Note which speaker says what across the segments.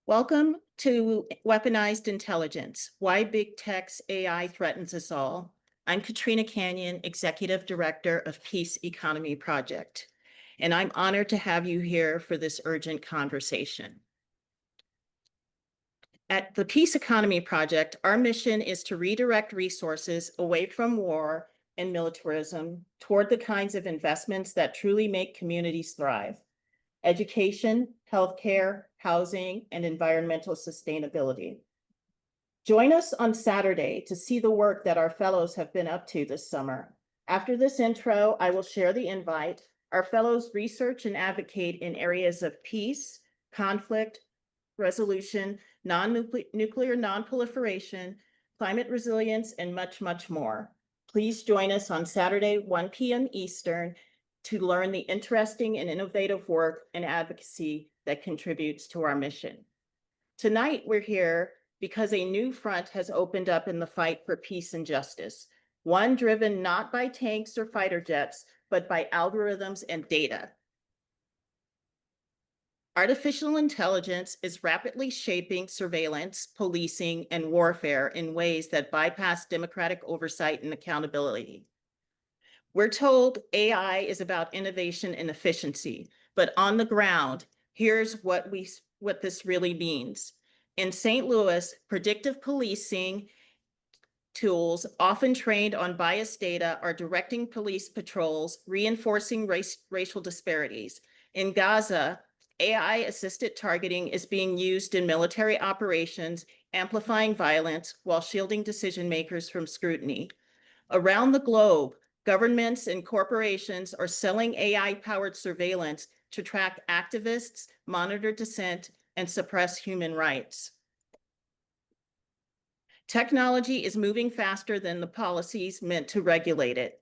Speaker 1: Welcome to Weaponized Intelligence, Why Big Tech's AI Threatens Us All. I'm Katrina Canyon, Executive Director of Peace Economy Project, and I'm honored to have you here for this urgent conversation. At the Peace Economy Project, our mission is to redirect resources away from war and militarism toward the kinds of investments that truly make communities thrive: education, healthcare, housing, and environmental sustainability. Join us on Saturday to see the work that our fellows have been up to this summer. After this intro, I will share the invite. Our fellows research and advocate in areas of peace, conflict resolution, non-nuclear non-proliferation, climate resilience, and much, much more. Please join us on Saturday, 1 p.m. Eastern, to learn the interesting and innovative work and advocacy that contributes to our mission. Tonight, we're here because a new front has opened up in the fight for peace and justice, one driven not by tanks or fighter jets, but by algorithms and data. Artificial intelligence is rapidly shaping surveillance, policing, and warfare in ways that bypass democratic oversight and accountability. We're told AI is about innovation and efficiency, but on the ground, here's what this really means. In St. Louis, predictive policing tools, often trained on biased data, are directing police patrols, reinforcing racial disparities. In Gaza, AI-assisted targeting is being used in military operations, amplifying violence while shielding decision makers from scrutiny. Around the globe, governments and corporations are selling AI-powered surveillance to track activists, monitor dissent, and suppress human rights. Technology is moving faster than the policies meant to regulate it.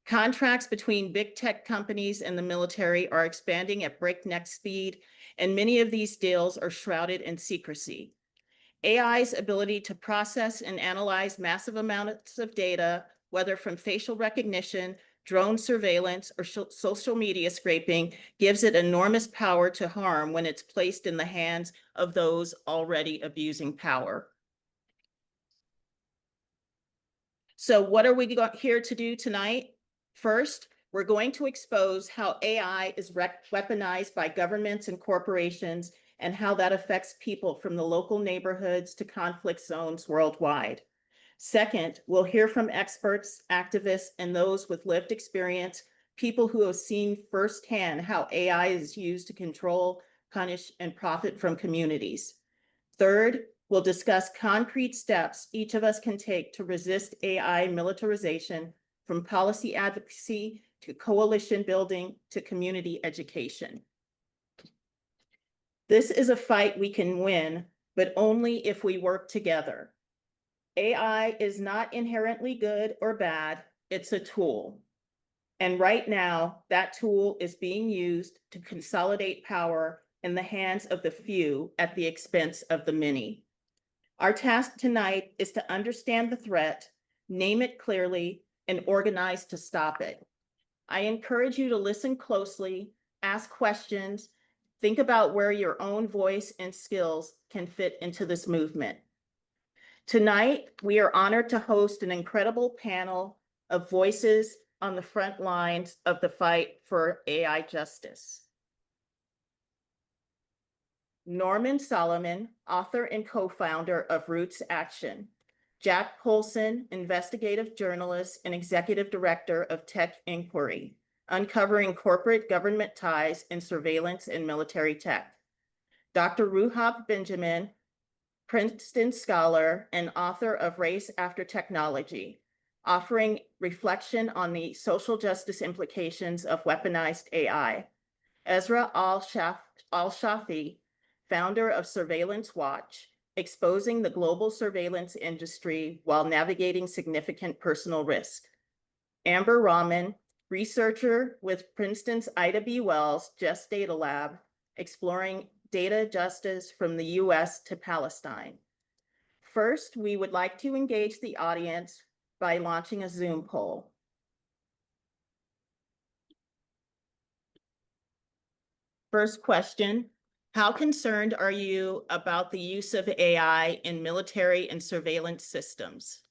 Speaker 1: Contracts between big tech companies and the military are expanding at breakneck speed, and many of these deals are shrouded in secrecy. AI's ability to process and analyze massive amounts of data, whether from facial recognition, drone surveillance, or social media scraping, gives it enormous power to harm when it's placed in the hands of those already abusing power. So what are we here to do tonight? First, we're going to expose how AI is weaponized by governments and corporations and how that affects people from the local neighborhoods to conflict zones worldwide. Second, we'll hear from experts, activists, and those with lived experience, people who have seen firsthand how AI is used to control, punish, and profit from communities. Third, we'll discuss concrete steps each of us can take to resist AI militarization, from policy advocacy to coalition building to community education. This is a fight we can win, but only if we work together. AI is not inherently good or bad, it's a tool. And right now, that tool is being used to consolidate power in the hands of the few at the expense of the many. Our task tonight is to understand the threat, name it clearly, and organize to stop it. I encourage you to listen closely, ask questions, think about where your own voice and skills can fit into this movement. Tonight, we are honored to host an incredible panel of voices on the front lines of the fight for AI justice. Norman Solomon, author and co-founder of Roots Action. Jack Polson, investigative journalist and executive director of Tech Inquiry, uncovering corporate government ties in surveillance and military tech. Dr. Ruhab Benjamin, Princeton scholar and author of Race After Technology, offering reflection on the social justice implications of weaponized AI. Ezra Al-Shafi, founder of Surveillance Watch, exposing the global surveillance industry while navigating significant personal risk. Amber Rahman, researcher with Princeton's Ida B. Wells Just Data Lab, exploring data justice from the US to Palestine. First, we would like to engage the audience by launching a Zoom poll. First question: How concerned are you about the use of AI in military and surveillance systems?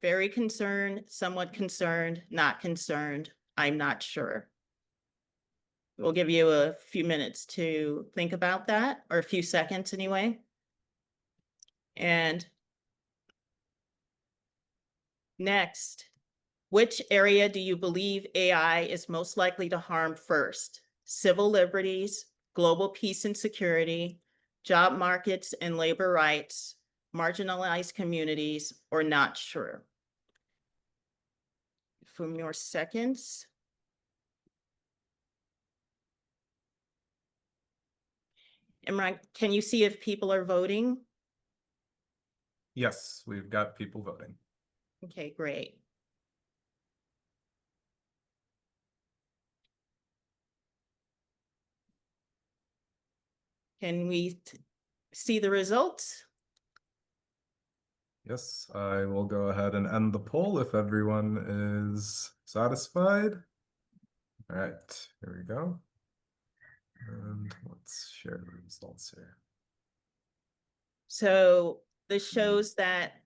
Speaker 1: Very concerned, somewhat concerned, not concerned, I'm not sure. We'll give you a few minutes to think about that, or a few seconds anyway. And next, which area do you believe AI is most likely to harm first? Civil liberties, global peace and security, job markets and labor rights, marginalized communities, or not sure? A few more seconds. Imran, can you see if people are voting?
Speaker 2: Yes, we've got people voting.
Speaker 1: Okay, great. Can we see the results?
Speaker 2: Yes, I will go ahead and end the poll if everyone is satisfied. All right, here we go. And let's share the results here.
Speaker 1: So this shows that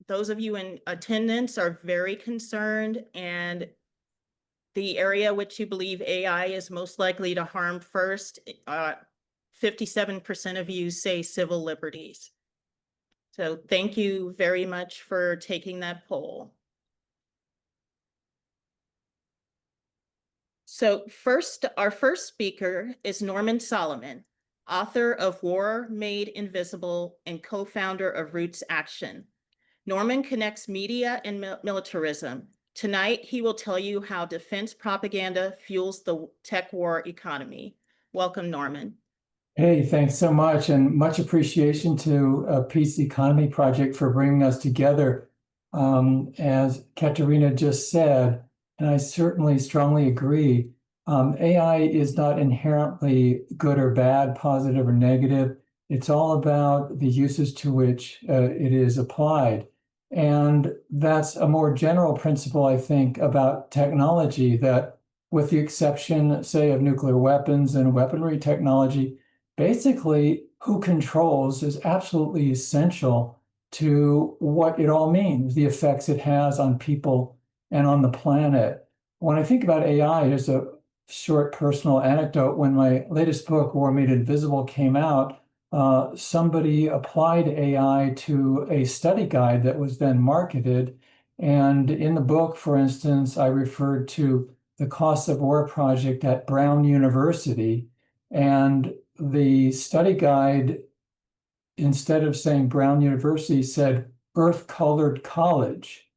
Speaker 1: those of you in attendance are very concerned, and the area which you believe AI is most likely to harm first, 57% of you say civil liberties. So thank you very much for taking that poll. So our first speaker is Norman Solomon, author of War Made Invisible and co-founder of Roots Action. Norman connects media and militarism. Tonight, he will tell you how defense propaganda fuels the tech war economy. Welcome, Norman.
Speaker 3: Hey, thanks so much, and much appreciation to Peace Economy Project for bringing us together. As Katerina just said, and I certainly strongly agree, AI is not inherently good or bad, positive or negative. It's all about the uses to which it is applied. And that's a more general principle, I think, about technology, that with the exception, say, of nuclear weapons and weaponry technology, basically, who controls is absolutely essential to what it all means, the effects it has on people and on the planet. When I think about AI, there's a short personal anecdote. When my latest book, War Made Invisible, came out, somebody applied AI to a study guide that was then marketed. And in the book, for instance, I referred to the Cost of War project at Brown University. And the study guide, instead of saying Brown University, said Earth-Colored College.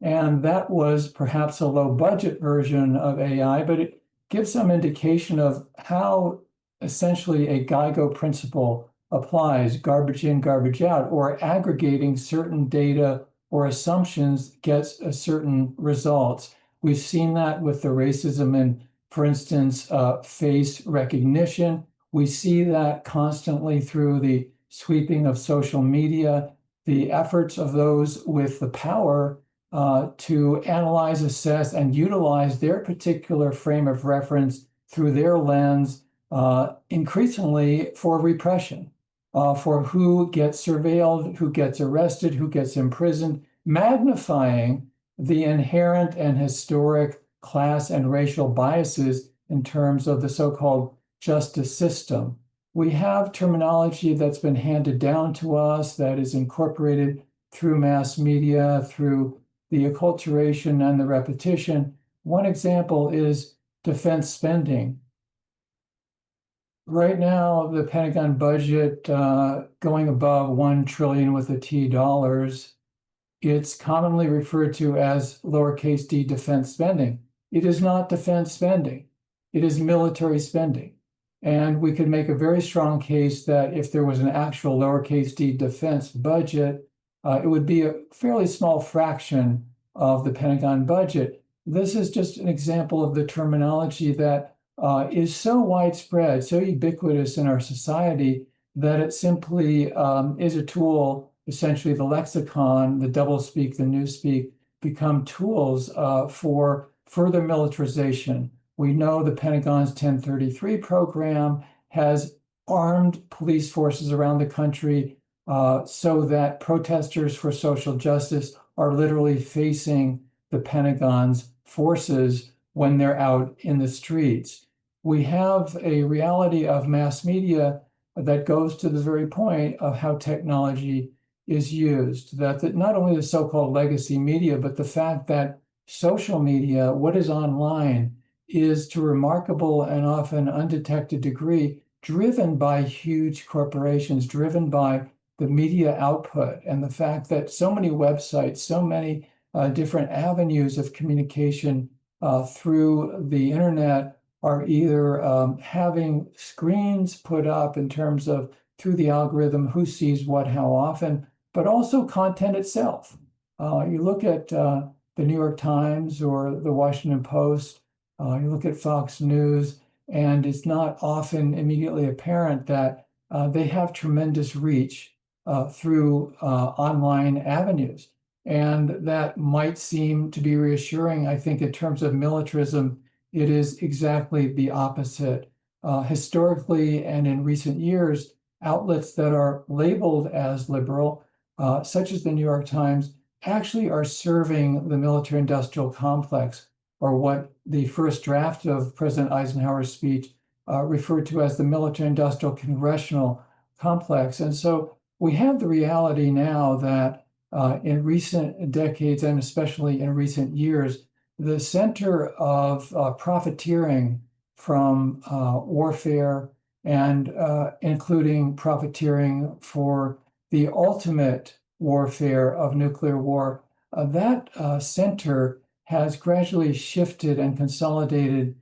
Speaker 3: And that was perhaps a low budget version of AI, but it gives some indication of how essentially a GIGO principle applies, garbage in, garbage out, or aggregating certain data or assumptions gets a certain results. We've seen that with the racism and, for instance, face recognition. We see that constantly through the sweeping of social media, the efforts of those with the power to analyze, assess, and utilize their particular frame of reference through their lens, increasingly for repression, for who gets surveilled, who gets arrested, who gets imprisoned, magnifying the inherent and historic class and racial biases in terms of the so-called justice system. We have terminology that's been handed down to us that is incorporated through mass media, through the acculturation and the repetition. One example is defense spending. Right now, the Pentagon budget going above $1 trillion with a T dollars, it's commonly referred to as lowercase d defense spending. It is not defense spending. It is military spending. And we could make a very strong case that if there was an actual lowercase d defense budget, it would be a fairly small fraction of the Pentagon budget. This is just an example of the terminology that is so widespread, so ubiquitous in our society, that it simply is a tool. Essentially, the lexicon, the doublespeak, the newspeak become tools for further militarization We know the Pentagon's 1033 program has armed police forces around the country so that protesters for social justice are literally facing the Pentagon's forces when they're out in the streets. We have a reality of mass media that goes to the very point of how technology is used, that not only the so-called legacy media, but the fact that social media, what is online, is to a remarkable and often undetected degree driven by huge corporations, driven by the media output, and the fact that so many websites, so many different avenues of communication through the internet are either having screens put up in terms of through the algorithm, who sees what, how often, but also content itself. You look at the New York Times or the Washington Post, you look at Fox News, and it's not often immediately apparent that they have tremendous reach through online avenues. And that might seem to be reassuring. I think in terms of militarism, it is exactly the opposite. Historically and in recent years, outlets that are labeled as liberal, such as the New York Times, actually are serving the military-industrial complex, or what the first draft of President Eisenhower's speech referred to as the military-industrial congressional complex. And so we have the reality now that in recent decades, and especially in recent years, the center of profiteering from warfare and including profiteering for the ultimate warfare of nuclear war, that center has gradually shifted and consolidated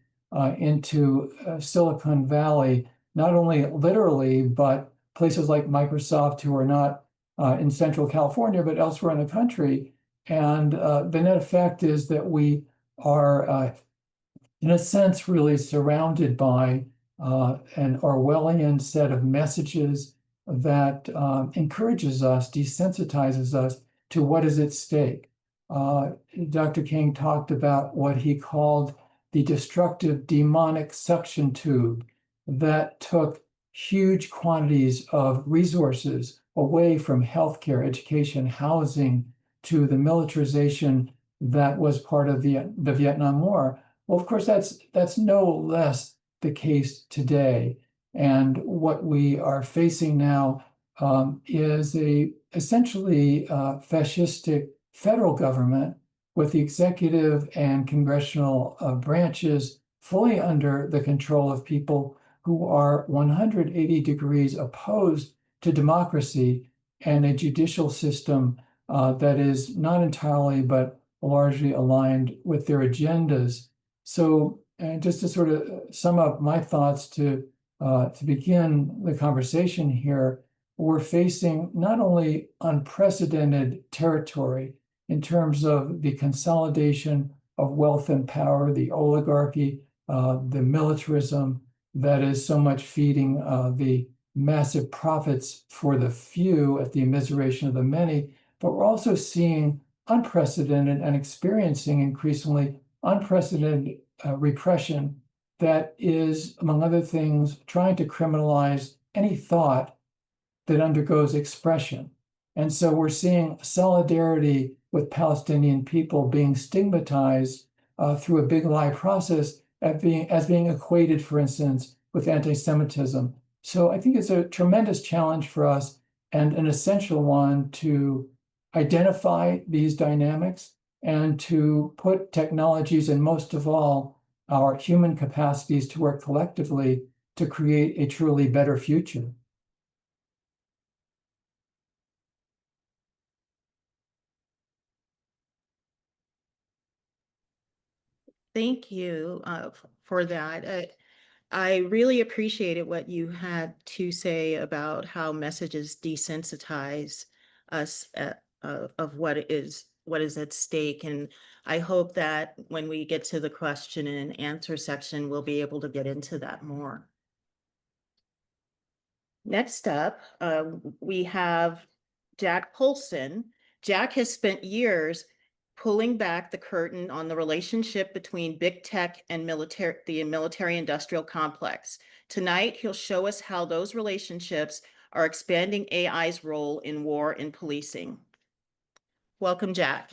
Speaker 3: into Silicon Valley, not only literally, but places like Microsoft, who are not in Central California, but elsewhere in the country. And the net effect is that we are, in a sense, really surrounded by an Orwellian set of messages that encourages us, desensitizes us to what is at stake. Dr. King talked about what he called the destructive demonic suction tube that took huge quantities of resources away from healthcare, education, housing, to the militarization that was part of the Vietnam War. Well, of course, that's no less the case today. And what we are facing now is a essentially fascistic federal government with the executive and congressional branches fully under the control of people who are 180 degrees opposed to democracy and a judicial system that is not entirely but largely aligned with their agendas. So, just to sort of sum up my thoughts to begin the conversation here, we're facing not only unprecedented territory in terms of the consolidation of wealth and power, the oligarchy, the militarism that is so much feeding the massive profits for the few at the immiseration of the many, but we're also seeing unprecedented and experiencing increasingly unprecedented repression that is, among other things, trying to criminalize any thought that undergoes expression. And so we're seeing solidarity with Palestinian people being stigmatized through a big lie process as being equated, for instance, with anti-Semitism. So I think it's a tremendous challenge for us and an essential one to identify these dynamics and to put technologies and, most of all, our human capacities to work collectively to create a truly better future.
Speaker 1: Thank you for that. I really appreciated what you had to say about how messages desensitize us of what is at stake. And I hope that when we get to the question and answer section, we'll be able to get into that more. Next up, we have Jack Polson. Jack has spent years pulling back the curtain on the relationship between big tech and the military-industrial complex. Tonight, he'll show us how those relationships are expanding AI's role in war and policing. Welcome, Jack.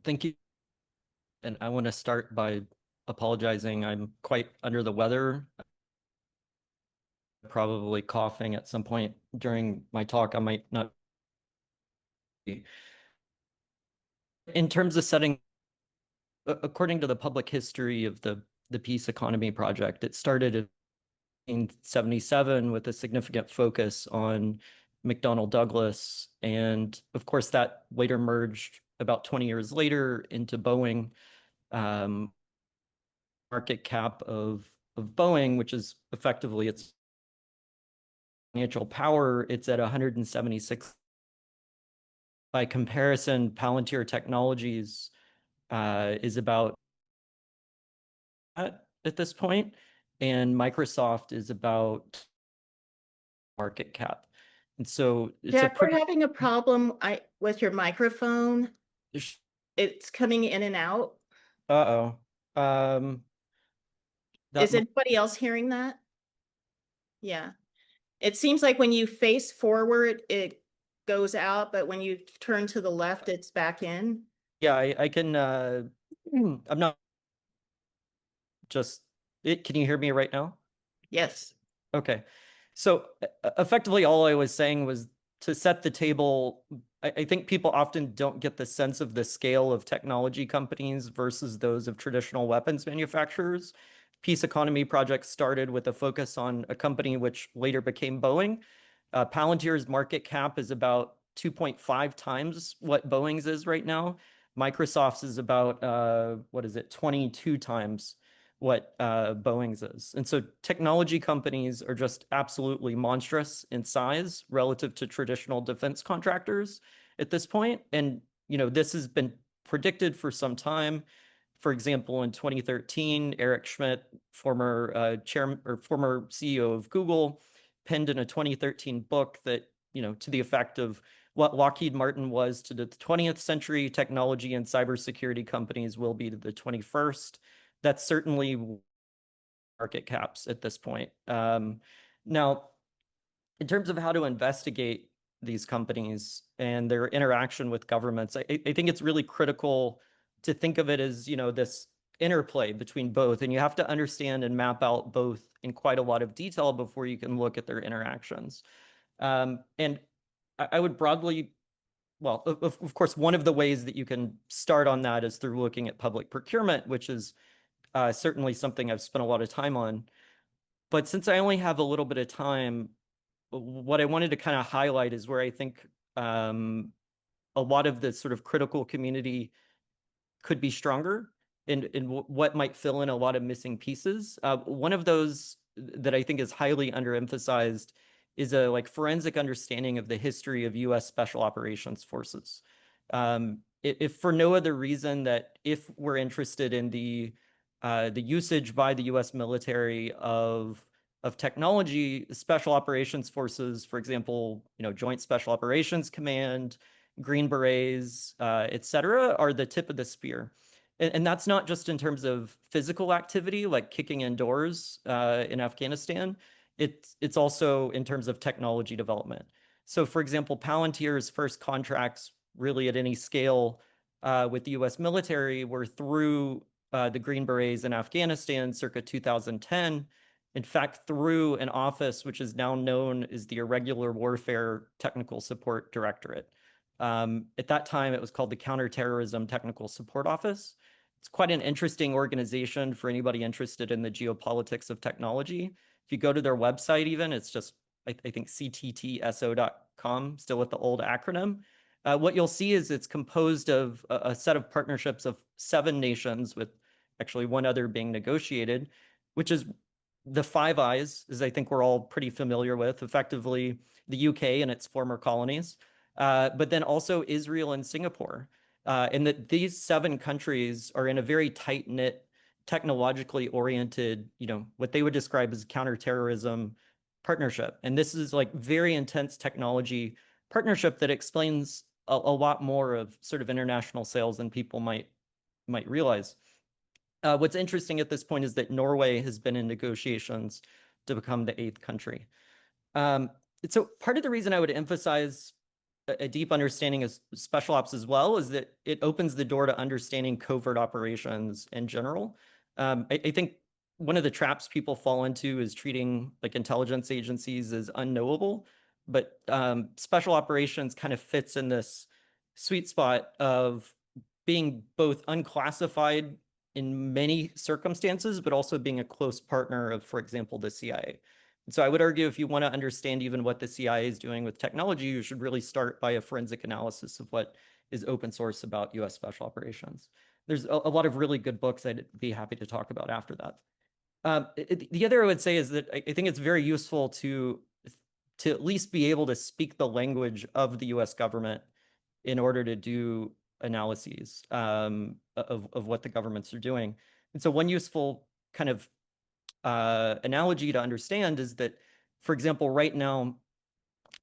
Speaker 4: Thank you. And I want to start by apologizing. I'm quite under the weather. Probably coughing at some point during my talk. I might not be. In terms of setting, according to the public history of the Peace Economy Project, it started in 1977 with a significant focus on McDonnell Douglas. And of course, that later merged about 20 years later into Boeing. Market cap of Boeing, which is effectively its financial power, it's at 176. By comparison, Palantir Technologies is about at this point, and Microsoft is about market cap. And so it's
Speaker 1: Jack, we're having a problem with your microphone.
Speaker 4: a
Speaker 1: It's coming in and out.
Speaker 4: uh-oh.
Speaker 1: Is anybody else hearing that? Yeah. It seems like when you face forward, it goes out, but when you turn to the left, it's back in.
Speaker 4: Yeah, I can I'm not just it. Can you hear me right now?
Speaker 1: Yes.
Speaker 4: Okay. So effectively, all I was saying was to set the table. I think people often don't get the sense of the scale of technology companies versus those of traditional weapons manufacturers. Peace Economy Project started with a focus on a company which later became Boeing. Palantir's market cap is about 2.5 times what Boeing's is right now. Microsoft's is about, 22 times what Boeing's is. And so technology companies are just absolutely monstrous in size relative to traditional defense contractors at this point. And, this has been predicted for some time. For example, in 2013, Eric Schmidt, former chairman or former CEO of Google, penned in a 2013 book that, to the effect of what Lockheed Martin was to the 20th century, technology and cybersecurity companies will be to the 21st. That's certainly market caps at this point. Now, in terms of how to investigate these companies and their interaction with governments, I think it's really critical to think of it as, this interplay between both. And you have to understand and map out both in quite a lot of detail before you can look at their interactions. And I would broadly, well, of course, one of the ways that you can start on that is through looking at public procurement, which is certainly something I've spent a lot of time on. But since I only have a little bit of time, what I wanted to kind of highlight is where I think a lot of the sort of critical community could be stronger and what might fill in a lot of missing pieces. One of those that I think is highly underemphasized is a forensic understanding of the history of U.S. Special Operations Forces. If for no other reason that if we're interested in the usage by the U.S. military of technology, Special Operations Forces, for example, Joint Special Operations Command, Green Berets, et cetera, are the tip of the spear. And that's not just in terms of physical activity, like kicking in doors in Afghanistan. It's also in terms of technology development. So, for example, Palantir's first contracts really at any scale with the U.S. military were through the Green Berets in Afghanistan circa 2010. In fact, through an office which is now known as the Irregular Warfare Technical Support Directorate. At that time, it was called the Counterterrorism Technical Support Office. It's quite an interesting organization for anybody interested in the geopolitics of technology. If you go to their website even, it's just, I think, cttso.com, still with the old acronym. What you'll see is it's composed of a set of partnerships of 7 nations, with actually one other being negotiated, which is the Five Eyes, as I think we're all pretty familiar with, effectively the UK and its former colonies, but then also Israel and Singapore. And that these 7 countries are in a very tight-knit, technologically oriented, what they would describe as counterterrorism partnership. And this is very intense technology partnership that explains a lot more of sort of international sales than people might realize. What's interesting at this point is that Norway has been in negotiations to become the 8th country. So part of the reason I would emphasize a deep understanding of special ops as well is that it opens the door to understanding covert operations in general. I think one of the traps people fall into is treating like intelligence agencies as unknowable, but special operations kind of fits in this sweet spot of being both unclassified in many circumstances, but also being a close partner of, for example, the CIA. And so I would argue if you want to understand even what the CIA is doing with technology, you should really start by a forensic analysis of what is open source about US special operations. There's a lot of really good books I'd be happy to talk about after that. The other I would say is that I think it's very useful to at least be able to speak the language of the US government in order to do analyses of what the governments are doing. And so one useful kind of analogy to understand is that, for example, right now,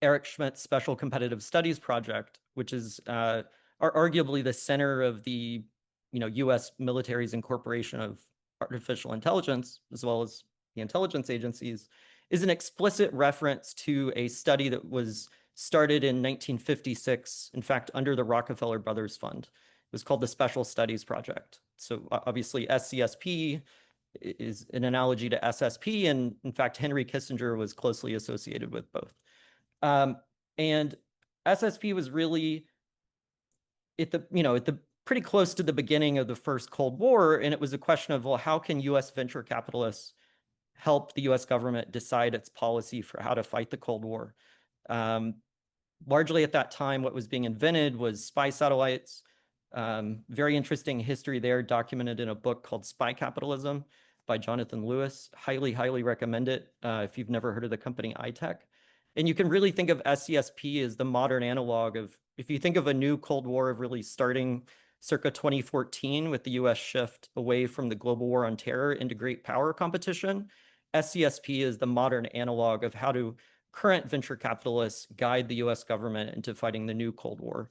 Speaker 4: Eric Schmidt's Special Competitive Studies Project, which is arguably the center of the US military's incorporation of artificial intelligence, as well as the intelligence agencies, is an explicit reference to a study that was started in 1956, in fact, under the Rockefeller Brothers Fund. It was called the Special Studies Project. So obviously SCSP is an analogy to SSP, and in fact, Henry Kissinger was closely associated with both. And SSP was really at the pretty close to the beginning of the first Cold War, and it was a question of, well, how can US venture capitalists help the US government decide its policy for how to fight the Cold War? Largely at that time, what was being invented was spy satellites. Very interesting history there, documented in a book called Spy Capitalism by Jonathan Lewis. Highly, highly recommend it if you've never heard of the company iTech. And you can really think of SCSP as the modern analog of, if you think of a new Cold War of really starting circa 2014 with the US shift away from the global war on terror into great power competition, SCSP is the modern analog of how to current venture capitalists guide the US government into fighting the new Cold War.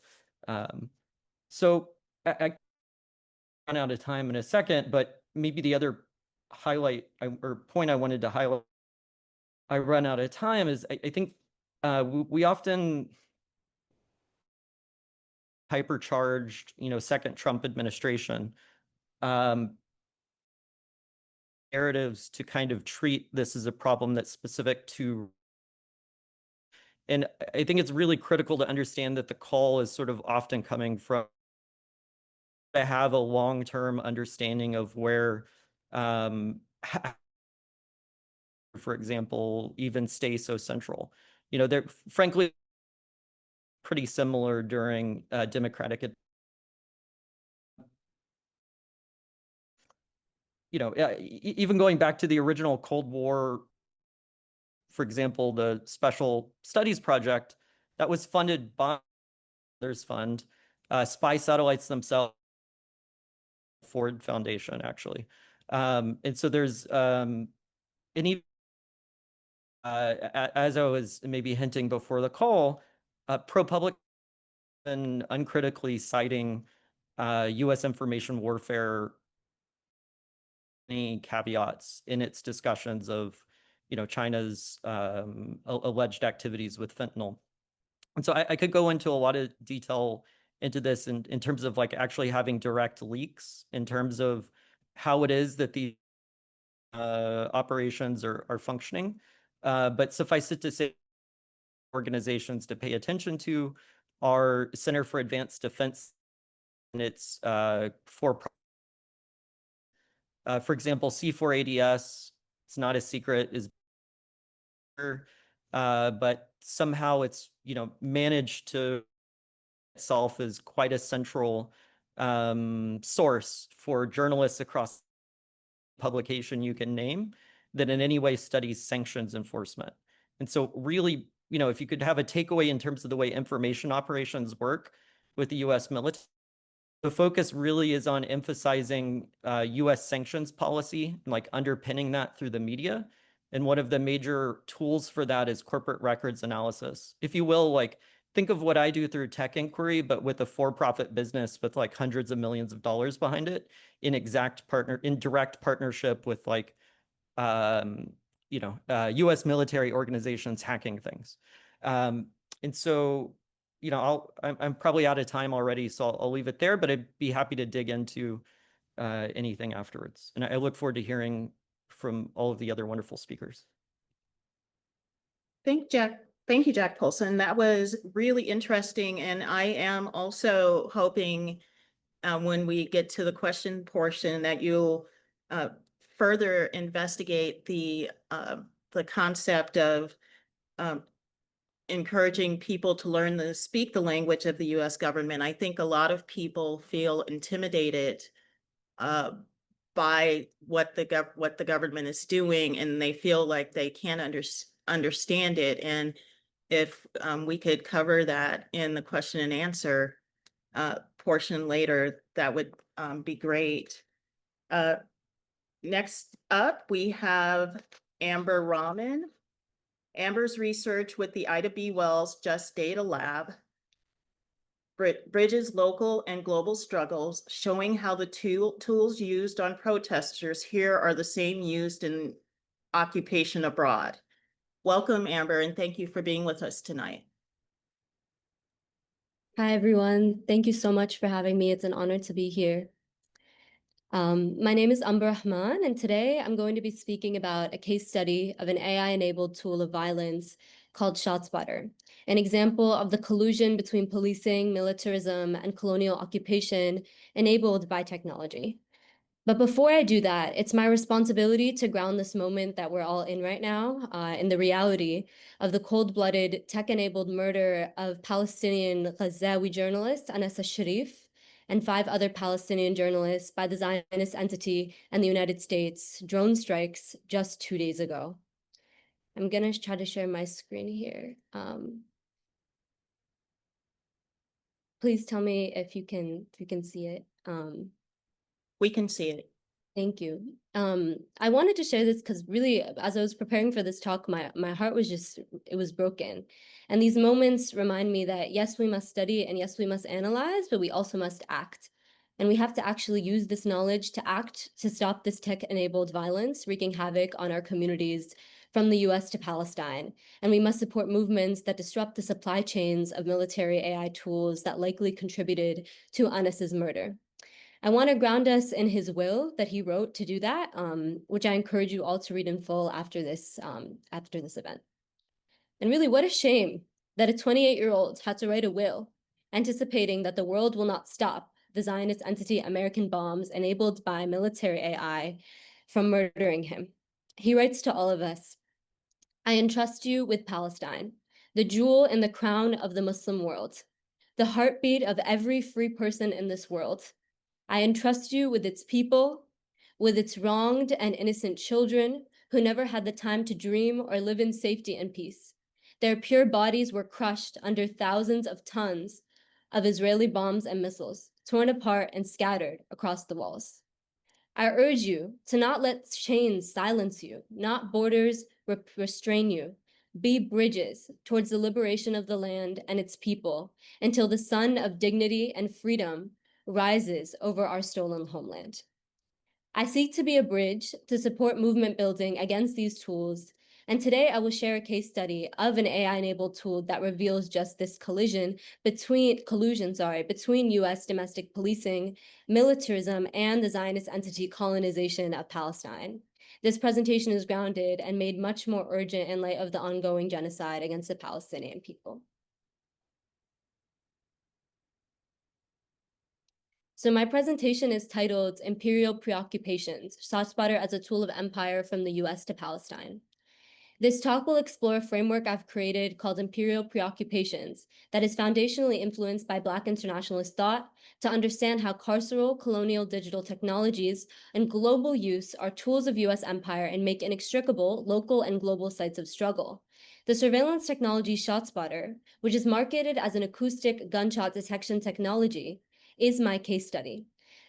Speaker 4: So I run out of time in a second, but maybe the other highlight or point I wanted to highlight, I run out of time, is I think we often hypercharged, second Trump administration narratives to kind of treat this as a problem that's specific to. And I think it's really critical to understand that the call is sort of often coming from to have a long-term understanding of where, for example, even stay so central. They're frankly pretty similar during democratic. Even going back to the original Cold War, for example, the Special Studies Project, that was funded by others fund, spy satellites themselves, Ford Foundation, actually. And so there's any, as I was maybe hinting before the call, ProPublica and uncritically citing US information warfare any caveats in its discussions of China's alleged activities with fentanyl. And so I could go into a lot of detail into this in terms of like actually having direct leaks, in terms of how it is that the operations are functioning. But suffice it to say, organizations to pay attention to are Center for Advanced Defense and its for example, C4ADS, it's not a secret, is but somehow it's managed to itself as quite a central source for journalists across publication you can name that in any way studies sanctions enforcement. And so really, if you could have a takeaway in terms of the way information operations work with the US military, the focus really is on emphasizing US sanctions policy, like underpinning that through the media. And one of the major tools for that is corporate records analysis. If you will, like think of what I do through Tech Inquiry, but with a for-profit business with like hundreds of millions of dollars behind it in direct partnership with like, US military organizations hacking things. And so, I'm probably out of time already, so I'll leave it there, but I'd be happy to dig into anything afterwards. And I look forward to hearing from all of the other wonderful speakers.
Speaker 1: Thank you, Jack Polson. That was really interesting. And I am also hoping when we get to the question portion that you'll further investigate the concept of encouraging people to speak the language of the US government. I think a lot of people feel intimidated by what the government is doing, and they feel like they can't understand it. And if we could cover that in the question and answer portion later, that would be great. Next up, we have Amber Rahman. Amber's research with the Ida B. Wells Just Data Lab bridges local and global struggles, showing how the tools used on protesters here are the same used in occupation abroad. Welcome, Amber, and thank you for being with us tonight.
Speaker 5: Hi, everyone. Thank you so much for having me. It's an honor to be here. My name is Amber Rahman, and today I'm going to be speaking about a case study of an AI-enabled tool of violence called ShotSpotter, an example of the collusion between policing, militarism, and colonial occupation enabled by technology. But before I do that, it's my responsibility to ground this moment that we're all in right now in the reality of the cold-blooded, tech-enabled murder of Palestinian Ghazawi journalist Anas al-Sharif and 5 other Palestinian journalists by the Zionist entity and the United States drone strikes just 2 days ago. I'm going to try to share my screen here. Please tell me if you can see it.
Speaker 1: We can see it.
Speaker 5: Thank you. I wanted to share this because really, as I was preparing for this talk, my heart was it was broken. And these moments remind me that yes, we must study and yes, we must analyze, but we also must act. And we have to actually use this knowledge to act to stop this tech-enabled violence wreaking havoc on our communities from the US to Palestine. And we must support movements that disrupt the supply chains of military AI tools that likely contributed to Anas's murder. I want to ground us in his will that he wrote to do that, which I encourage you all to read in full after this event. And really, what a shame that a 28-year-old had to write a will, anticipating that the world will not stop the Zionist entity American bombs enabled by military AI from murdering him. He writes to all of us, "I entrust you with Palestine, the jewel in the crown of the Muslim world, the heartbeat of every free person in this world. I entrust you with its people, with its wronged and innocent children who never had the time to dream or live in safety and peace. Their pure bodies were crushed under thousands of tons of Israeli bombs and missiles, torn apart and scattered across the walls. I urge you to not let chains silence you, not borders restrain you. Be bridges towards the liberation of the land and its people until the sun of dignity and freedom rises over our stolen homeland. I seek to be a bridge to support movement building against these tools, and today I will share a case study of an AI-enabled tool that reveals just this collusion between US domestic policing, militarism, and the Zionist entity colonization of Palestine. This presentation is grounded and made much more urgent in light of the ongoing genocide against the Palestinian people. So my presentation is titled Imperial Preoccupations, ShotSpotter as a Tool of Empire from the US to Palestine. This talk will explore a framework I've created called Imperial Preoccupations that is foundationally influenced by Black internationalist thought to understand how carceral colonial digital technologies and global use are tools of US empire and make inextricable local and global sites of struggle. The surveillance technology ShotSpotter, which is marketed as an acoustic gunshot detection technology, is my case study.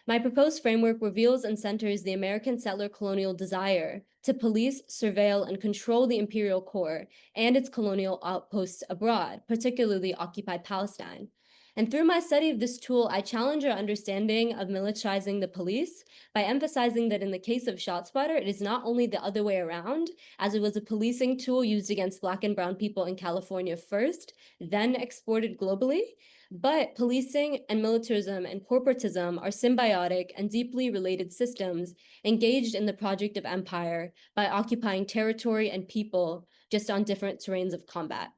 Speaker 5: My proposed framework reveals and centers the American settler colonial desire to police, surveil, and control the imperial core and its colonial outposts abroad, particularly occupied Palestine. And through my study of this tool, I challenge our understanding of militarizing the police by emphasizing that in the case of ShotSpotter, it is not only the other way around, as it was a policing tool used against Black and Brown people in California first, then exported globally, but policing and militarism and corporatism are symbiotic and deeply related systems engaged in the project of empire by occupying territory and people just on different terrains of combat.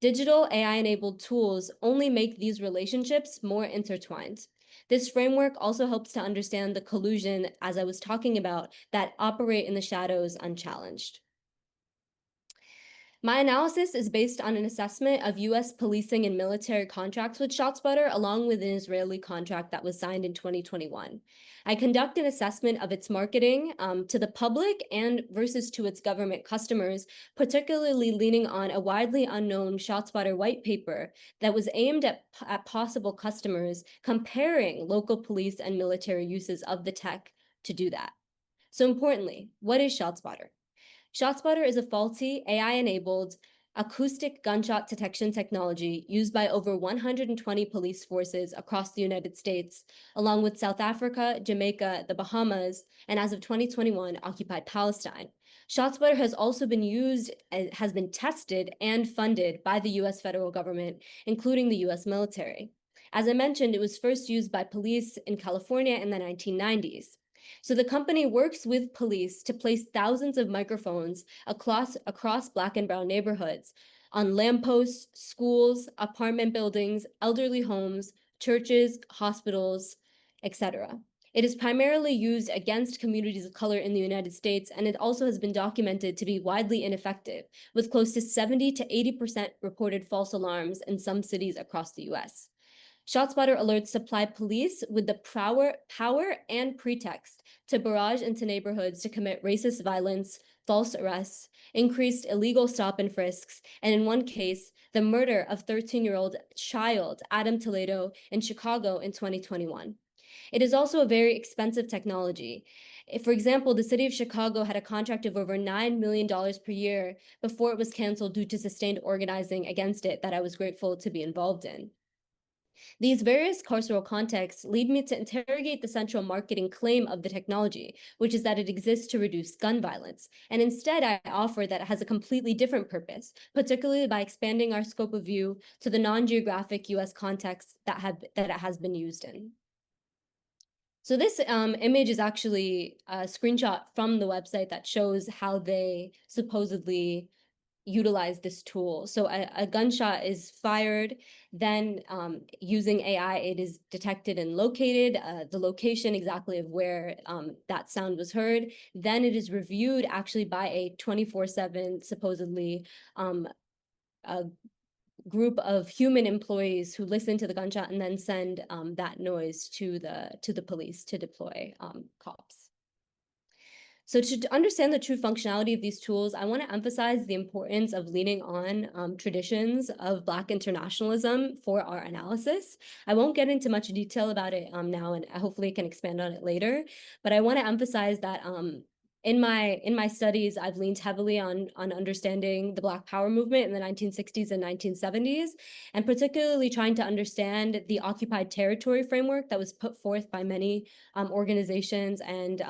Speaker 5: Digital AI-enabled tools only make these relationships more intertwined. This framework also helps to understand the collusion, as I was talking about, that operate in the shadows unchallenged. My analysis is based on an assessment of US policing and military contracts with ShotSpotter, along with an Israeli contract that was signed in 2021. I conduct an assessment of its marketing to the public and versus to its government customers, particularly leaning on a widely unknown ShotSpotter white paper that was aimed at possible customers, comparing local police and military uses of the tech to do that. So importantly, what is ShotSpotter? ShotSpotter is a faulty AI-enabled acoustic gunshot detection technology used by over 120 police forces across the United States, along with South Africa, Jamaica, the Bahamas, and as of 2021, occupied Palestine. ShotSpotter has also been used, has been tested and funded by the US federal government, including the US military. As I mentioned, it was first used by police in California in the 1990s. So the company works with police to place thousands of microphones across Black and Brown neighborhoods, on lampposts, schools, apartment buildings, elderly homes, churches, hospitals, etc. It is primarily used against communities of color in the United States, and it also has been documented to be widely ineffective, with close to 70 to 80% reported false alarms in some cities across the US. ShotSpotter alerts supply police with the power and pretext to barrage into neighborhoods to commit racist violence, false arrests, increased illegal stop and frisks, and in one case, the murder of 13-year-old child Adam Toledo in Chicago in 2021. It is also a very expensive technology. For example, the city of Chicago had a contract of over $9 million per year before it was canceled due to sustained organizing against it that I was grateful to be involved in. These various carceral contexts lead me to interrogate the central marketing claim of the technology, which is that it exists to reduce gun violence. And instead, I offer that it has a completely different purpose, particularly by expanding our scope of view to the non-geographic US contexts that it has been used in. So this image is actually a screenshot from the website that shows how they supposedly utilize this tool. So a gunshot is fired, then using AI, it is detected and located, the location exactly of where that sound was heard. Then it is reviewed actually by a 24/7, supposedly, a group of human employees who listen to the gunshot and then send that noise to the police to deploy cops. So to understand the true functionality of these tools, I want to emphasize the importance of leaning on traditions of Black internationalism for our analysis. I won't get into much detail about it now, and hopefully I can expand on it later. But I want to emphasize that in my studies, I've leaned heavily on understanding the Black Power movement in the 1960s and 1970s, and particularly trying to understand the occupied territory framework that was put forth by many organizations and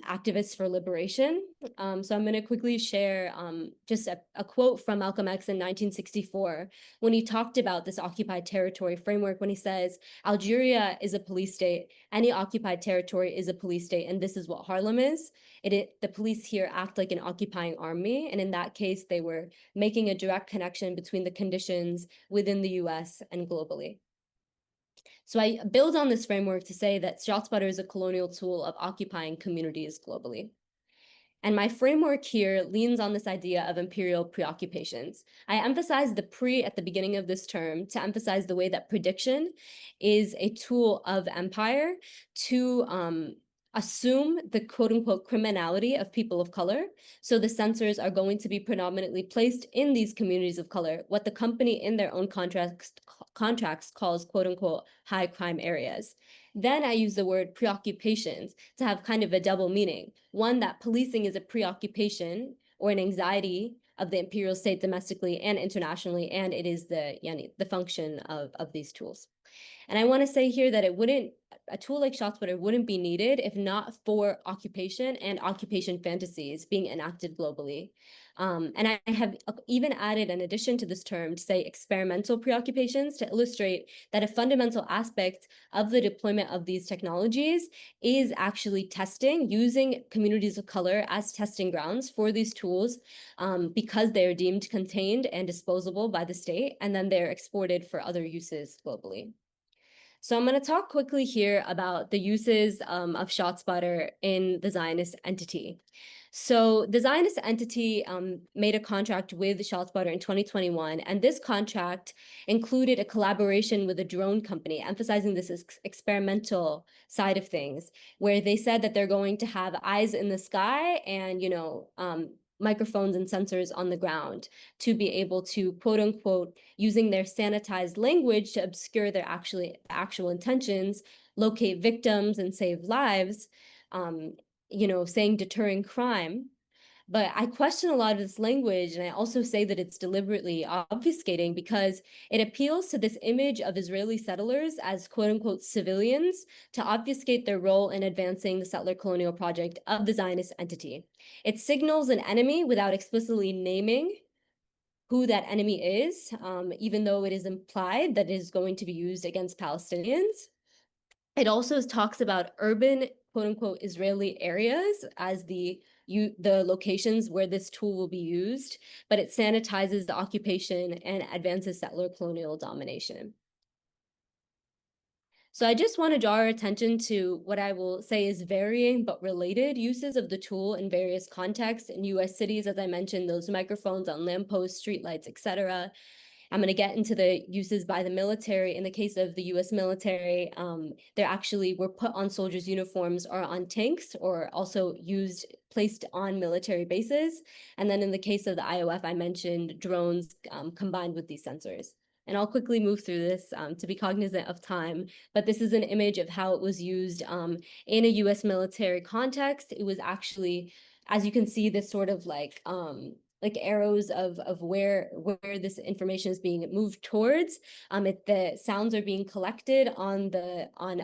Speaker 5: activists for liberation. So I'm going to quickly share just a quote from Malcolm X in 1964 when he talked about this occupied territory framework, when he says, Algeria is a police state, any occupied territory is a police state, and this is what Harlem is. The police here act like an occupying army, and in that case, they were making a direct connection between the conditions within the US and globally. So I build on this framework to say that ShotSpotter is a colonial tool of occupying communities globally. And my framework here leans on this idea of imperial preoccupations. I emphasize the pre at the beginning of this term to emphasize the way that prediction is a tool of empire to assume the quote unquote criminality of people of color. So the sensors are going to be predominantly placed in these communities of color, what the company in their own contracts calls quote unquote high crime areas. Then I use the word preoccupations to have kind of a double meaning. One, that policing is a preoccupation or an anxiety of the imperial state domestically and internationally, and it is the function of these tools. And I want to say here that a tool like ShotSpotter wouldn't be needed if not for occupation and occupation fantasies being enacted globally. And I have even added an addition to this term to say experimental preoccupations to illustrate that a fundamental aspect of the deployment of these technologies is actually testing, using communities of color as testing grounds for these tools because they are deemed contained and disposable by the state, and then they're exported for other uses globally. So I'm going to talk quickly here about the uses of ShotSpotter in the Zionist entity. So the Zionist entity made a contract with ShotSpotter in 2021, and this contract included a collaboration with a drone company, emphasizing this experimental side of things, where they said that they're going to have eyes in the sky and, microphones and sensors on the ground to be able to, quote unquote, using their sanitized language to obscure their actual intentions, locate victims and save lives, saying deterring crime. But I question a lot of this language, and I also say that it's deliberately obfuscating because it appeals to this image of Israeli settlers as quote unquote civilians to obfuscate their role in advancing the settler colonial project of the Zionist entity. It signals an enemy without explicitly naming who that enemy is, even though it is implied that it is going to be used against Palestinians. It also talks about urban, quote unquote, Israeli areas as the locations where this tool will be used, but it sanitizes the occupation and advances settler colonial domination. So I just want to draw our attention to what I will say is varying but related uses of the tool in various contexts in US cities, as I mentioned, those microphones on lampposts, streetlights, etc. I'm going to get into the uses by the military. In the case of the US military, they actually were put on soldiers' uniforms or on tanks, or also placed on military bases. And then in the case of the IOF, I mentioned drones combined with these sensors. And I'll quickly move through this to be cognizant of time. But this is an image of how it was used in a US military context. It was actually, as you can see, this sort of like arrows of where this information is being moved towards. The sounds are being collected on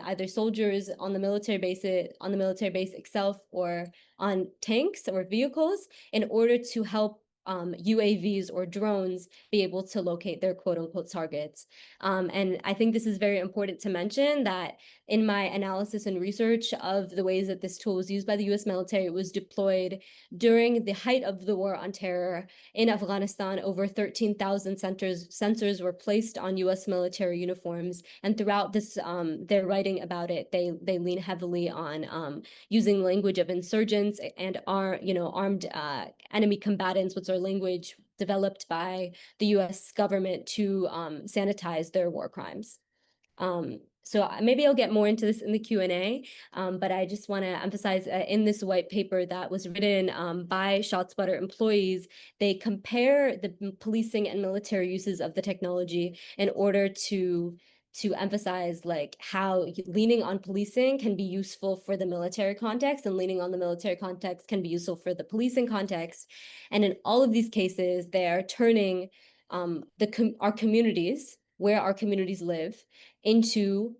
Speaker 5: either soldiers on the military base itself, or on tanks or vehicles, in order to help UAVs or drones be able to locate their quote unquote targets. And I think this is very important to mention that in my analysis and research of the ways that this tool was used by the US military, it was deployed during the height of the war on terror in Afghanistan. Over 13,000 sensors were placed on US military uniforms. And throughout this, their writing about it, they lean heavily on using language of insurgents and armed enemy combatants, which are language developed by the US government to sanitize their war crimes. So maybe I'll get more into this in the Q&A, but I just want to emphasize in this white paper that was written by ShotSpotter employees, they compare the policing and military uses of the technology in order to emphasize like how leaning on policing can be useful for the military context, and leaning on the military context can be useful for the policing context. And in all of these cases, they are turning our communities, where our communities live, into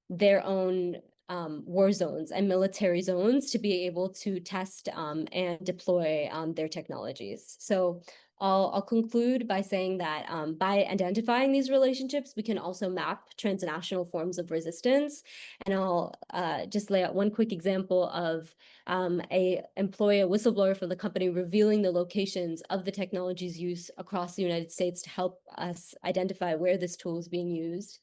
Speaker 5: their own war zones and military zones to be able to test and deploy their technologies. So I'll conclude by saying that by identifying these relationships, we can also map transnational forms of resistance. And I'll just lay out one quick example of a whistleblower for the company revealing the locations of the technology's use across the United States to help us identify where this tool is being used.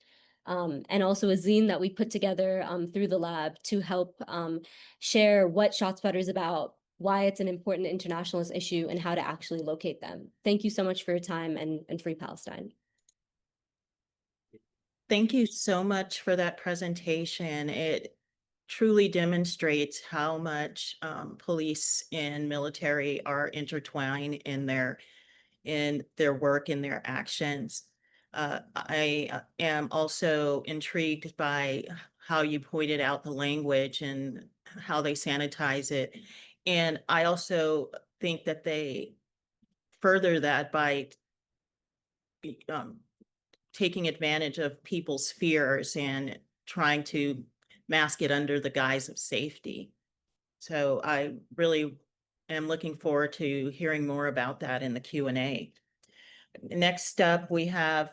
Speaker 5: And also a zine that we put together through the lab to help share what ShotSpotter is about, why it's an important internationalist issue, and how to actually locate them. Thank you so much for your time, and Free Palestine.
Speaker 1: Thank you so much for that presentation. It truly demonstrates how much police and military are intertwined in their work, in their actions. I am also intrigued by how you pointed out the language and how they sanitize it. And I also think that they further that by taking advantage of people's fears and trying to mask it under the guise of safety. So I really am looking forward to hearing more about that in the Q&A. Next up, we have,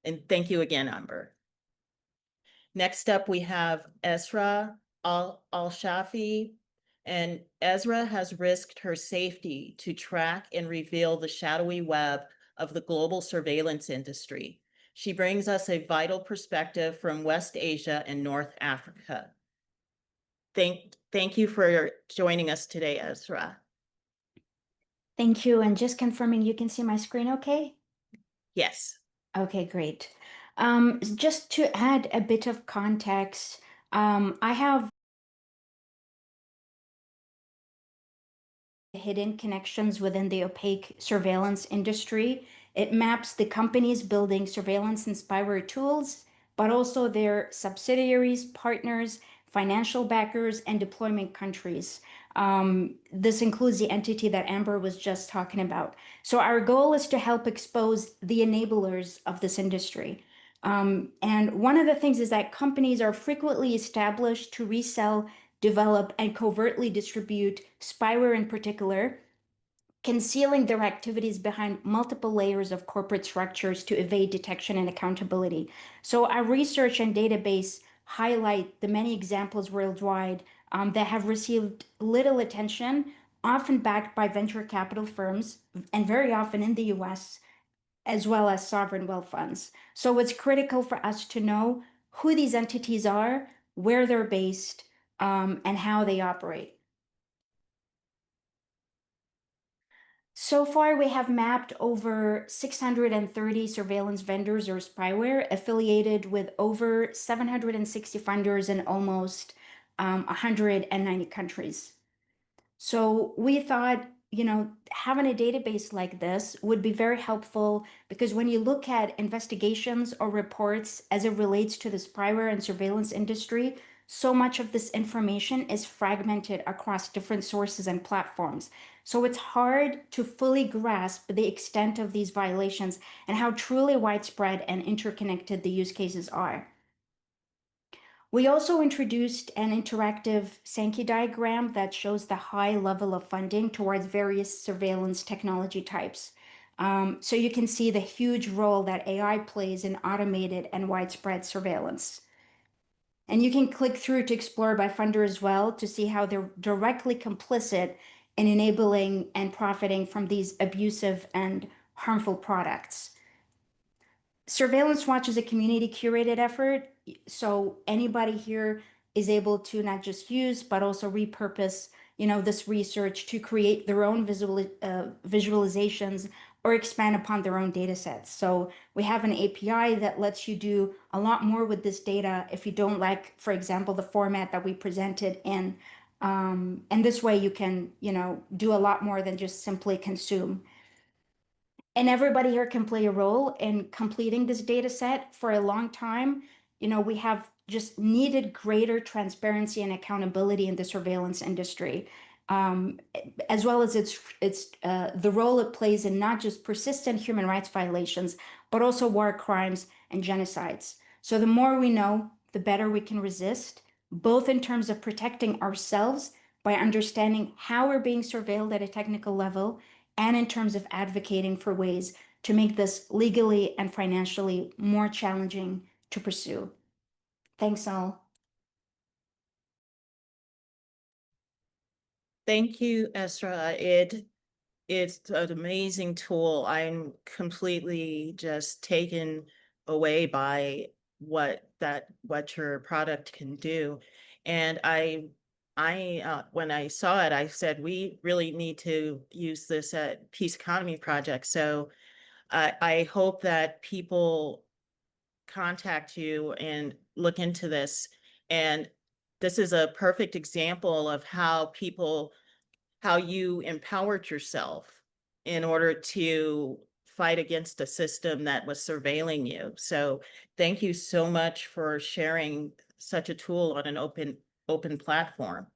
Speaker 1: and thank you again, Amber. Next up, we have Esra Al-Shafi, and Ezra has risked her safety to track and reveal the shadowy web of the global surveillance industry. She brings us a vital perspective from West Asia and North Africa. Thank you for joining us today, Ezra.
Speaker 6: Thank you. And just confirming you can see my screen okay?
Speaker 1: Yes.
Speaker 6: Okay, great. Just to add a bit of context, I have hidden connections within the opaque surveillance industry. It maps the companies building surveillance and spyware tools, but also their subsidiaries, partners, financial backers, and deployment countries. This includes the entity that Amber was just talking about. So our goal is to help expose the enablers of this industry. And one of the things is that companies are frequently established to resell, develop, and covertly distribute spyware in particular, concealing their activities behind multiple layers of corporate structures to evade detection and accountability. So our research and database highlight the many examples worldwide that have received little attention, often backed by venture capital firms, and very often in the US, as well as sovereign wealth funds. So it's critical for us to know who these entities are, where they're based, and how they operate. So far, we have mapped over 630 surveillance vendors or spyware affiliated with over 760 funders in almost 190 countries. So we thought, having a database like this would be very helpful because when you look at investigations or reports as it relates to the spyware and surveillance industry, so much of this information is fragmented across different sources and platforms. So it's hard to fully grasp the extent of these violations and how truly widespread and interconnected the use cases are. We also introduced an interactive Sankey diagram that shows the high level of funding towards various surveillance technology types. So you can see the huge role that AI plays in automated and widespread surveillance. And you can click through to explore by funder as well to see how they're directly complicit in enabling and profiting from these abusive and harmful products. Surveillance Watch is a community curated effort, so anybody here is able to not just use but also repurpose, this research to create their own visualizations or expand upon their own data sets. So we have an API that lets you do a lot more with this data if you don't like, for example, the format that we presented in. And this way you can, do a lot more than just simply consume. And everybody here can play a role in completing this data set. For a long time, we have just needed greater transparency and accountability in the surveillance industry, as well as the role it plays in not just persistent human rights violations, but also war crimes and genocides. So the more we know, the better we can resist, both in terms of protecting ourselves by understanding how we're being surveilled at a technical level, and in terms of advocating for ways to make this legally and financially more challenging to pursue. Thanks all.
Speaker 1: Thank you, Esra. It's an amazing tool. I'm completely just taken away by what your product can do. And when I saw it, I said, we really need to use this at Peace Economy Project. So I hope that people contact you and look into this. And this is a perfect example of how you empowered yourself in order to fight against a system that was surveilling you. So thank you so much for sharing such a tool on an open platform.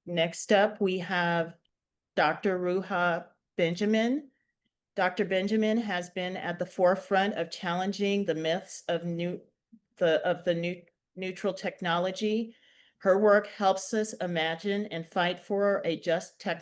Speaker 1: Next up, we have Dr. Ruha Benjamin. Dr. Benjamin has been at the forefront of challenging the myths of neutral technology. Her work helps us imagine and fight for a just technology